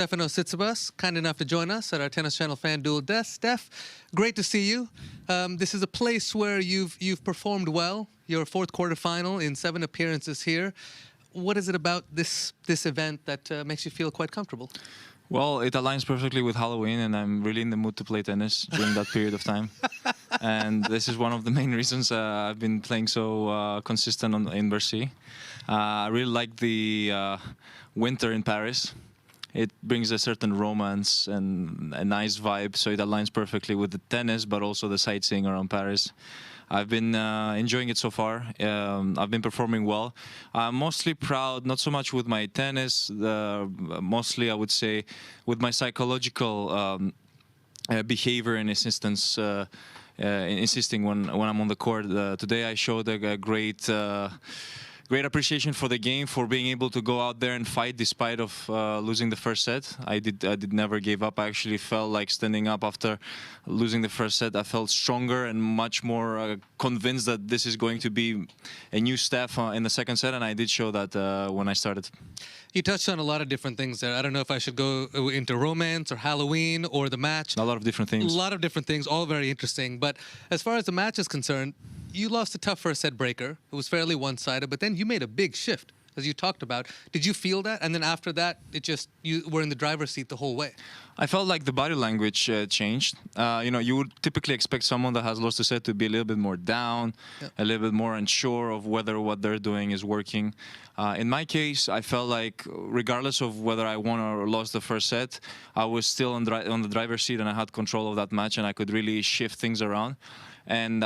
Stefanos Tsitsipas, kind enough to join us at our Tennis Channel Fan Duel desk. Steph, great to see you. This is a place where you've performed well. Your fourth quarterfinal in 7 appearances here. What is it about this event that makes you feel quite comfortable? Well, it aligns perfectly with Halloween, and I'm really in the mood to play tennis during that period of time. And this is one of the main reasons I've been playing so consistent in Bercy. I really like the winter in Paris. It brings a certain romance and a nice vibe, so it aligns perfectly with the tennis, but also the sightseeing around Paris. I've been enjoying it so far. I've been performing well. I'm mostly proud, not so much with my tennis, mostly I would say with my psychological behavior and insisting when I'm on the court. Today I showed a great appreciation for the game, for being able to go out there and fight despite of losing the first set. I did never give up. I actually felt like standing up after losing the first set. I felt stronger and much more convinced that this is going to be a new Steph in the second set, and I did show that when I started. You touched on a lot of different things there. I don't know if I should go into romance or Halloween or the match. A lot of different things. A lot of different things, all very interesting. But as far as the match is concerned, you lost a tough first set breaker. It was fairly one-sided, but then you made a big shift, as you talked about. Did you feel that? And then after that, you were in the driver's seat the whole way. I felt like the body language changed. You would typically expect someone that has lost a set to be a little bit more down, a little bit more unsure of whether what they're doing is working. In my case, I felt like regardless of whether I won or lost the first set, I was still on the driver's seat and I had control of that match and I could really shift things around. And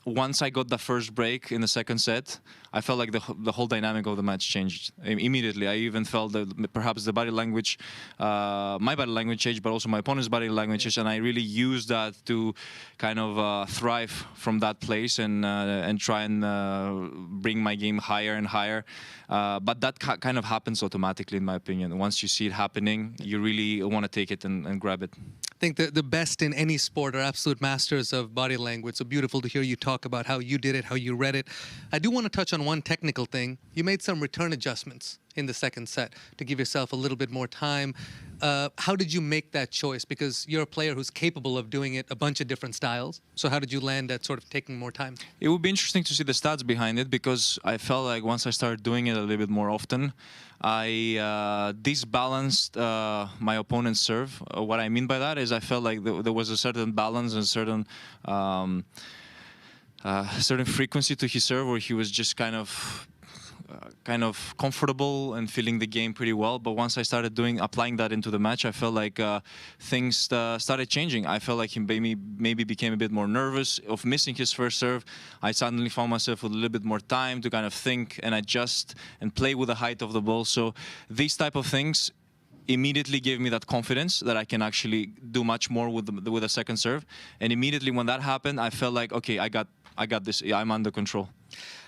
once I got the first break in the second set, I felt like the whole dynamic of the match changed immediately. I even felt that perhaps the body language, my body language changed, but also my opponent's body language changed, and I really used that to kind of thrive from that place and try and bring my game higher and higher. But that kind of happens automatically, in my opinion. Once you see it happening, you really want to take it and grab it. I think the best in any sport are absolute masters of body language. So beautiful to hear you talk about how you did it, how you read it. I do want to touch on one technical thing. You made some return adjustments in the second set to give yourself a little bit more time. How did you make that choice? Because you're a player who's capable of doing it a bunch of different styles. So how did you land at sort of taking more time? It would be interesting to see the stats behind it, because I felt like once I started doing it a little bit more often, I disbalanced my opponent's serve. What I mean by that is I felt like there was a certain balance and certain frequency to his serve where he was just kind of comfortable and feeling the game pretty well. But once I started applying that into the match, I felt like things started changing. I felt like he maybe became a bit more nervous of missing his first serve. I suddenly found myself with a little bit more time to kind of think and adjust and play with the height of the ball. So these type of things immediately gave me that confidence that I can actually do much more with the second serve. And immediately when that happened, I felt like, okay, I got this. I'm under control.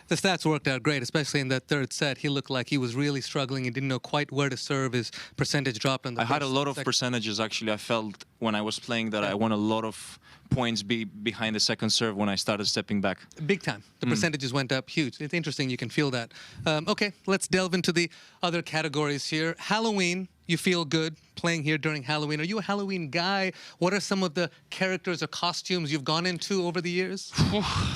The stats worked out great, especially in that third set. He looked like he was really struggling and didn't know quite where to serve. His percentage dropped on the I had a lot of percentages, actually. I felt when I was playing that I won a lot of points behind the second serve when I started stepping back. Big time. The percentages went up huge. It's interesting. You can feel that. Okay, let's delve into the other categories here. Halloween. You feel good playing here during Halloween. Are you a Halloween guy? What are some of the characters or costumes you've gone into over the years?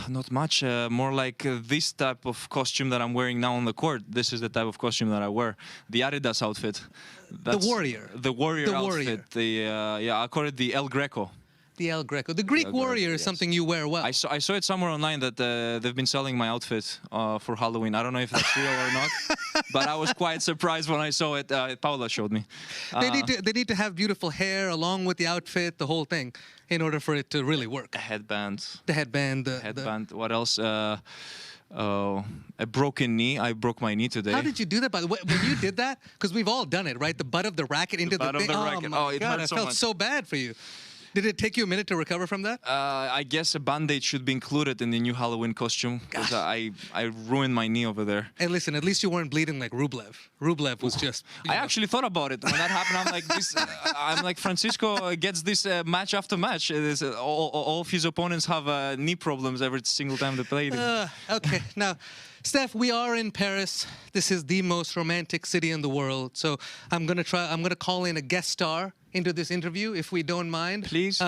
Not much. More like this type of costume that I'm wearing now on the court. This is the type of costume that I wear. The Adidas outfit. The warrior. The warrior outfit. I call it the El Greco. The El Greco. The Greek warrior is something you wear well. I saw it somewhere online that they've been selling my outfit for Halloween. I don't know if that's real or not, but I was quite surprised when I saw it. Paula showed me. They need to have beautiful hair along with the outfit, the whole thing, in order for it to really work. A headband. The headband. What else? A broken knee. I broke my knee today. How did you do that? By the way, when you did that, because we've all done it, right? The butt of the racket into the thing. Oh, it my God, hurt so I felt much. so bad for you. Did it take you a minute to recover from that? I guess a Band-Aid should be included in the new Halloween costume because I ruined my knee over there. Hey, listen, at least you weren't bleeding like Rublev. Rublev was just... I actually thought about it when that happened. I'm like, I'm like, Francisco gets this match after match. All of his opponents have knee problems every single time they play. Okay, now, Steph, we are in Paris. This is the most romantic city in the world. So I'm gonna call in a guest star into this interview, if we don't mind. Please.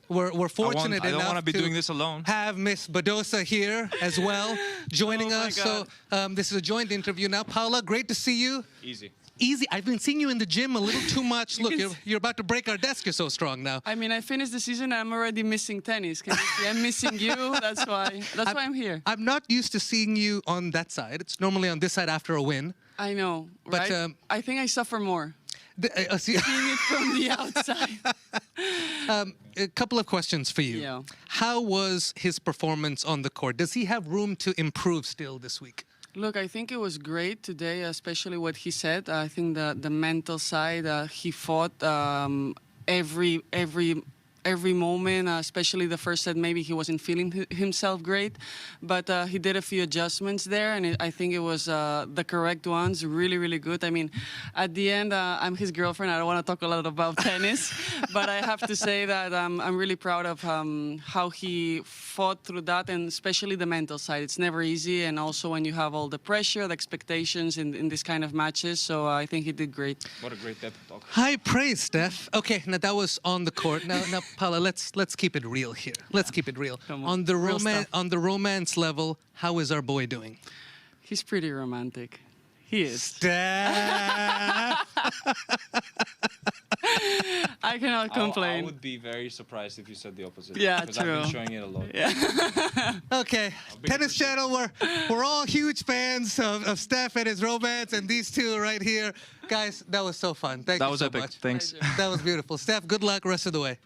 We're fortunate I don't enough want to be doing this alone. Have Miss Badosa here as well, joining us. God. So this is a joint interview now. Paula, great to see you. Easy. Easy. I've been seeing you in the gym a little too much. Look, you're about to break our desk. You're so strong now. I mean, I finished the season. I'm already missing tennis. Can you see? I'm missing you. That's why I'm here. I'm not used to seeing you on that side. It's normally on this side after a win. I know, But, right? I think I suffer more See, seeing it from the outside. a couple of questions for you. Yeah. How was his performance on the court? Does he have room to improve still this week? Look, I think it was great today, especially what he said. I think the mental side, he fought every moment, especially the first set. Maybe he wasn't feeling himself great, but he did a few adjustments there, and I think it was the correct ones. Really, really good. I mean, at the end, I'm his girlfriend. I don't want to talk a lot about tennis, but I have to say that I'm really proud of how he fought through that, and especially the mental side. It's never easy, and also when you have all the pressure, the expectations in this kind of matches. So I think he did great. What a great pep talk. High praise, Steph. Okay, now that was on the court. Now, Paula, let's keep it real here. Let's keep it real. Come On the real stuff. on the romance level, how is our boy doing? He's pretty romantic. He is. Steph. I cannot complain. I would be very surprised if you said the opposite. Yeah, because true. I've been showing it a lot. Yeah. Okay, Tennis Channel, we're all huge fans of Steph and his romance, and these two right here. Guys, that was so fun. Thank That you was so epic. much. Thanks. Pleasure. That was beautiful. Steph, good luck rest of the way.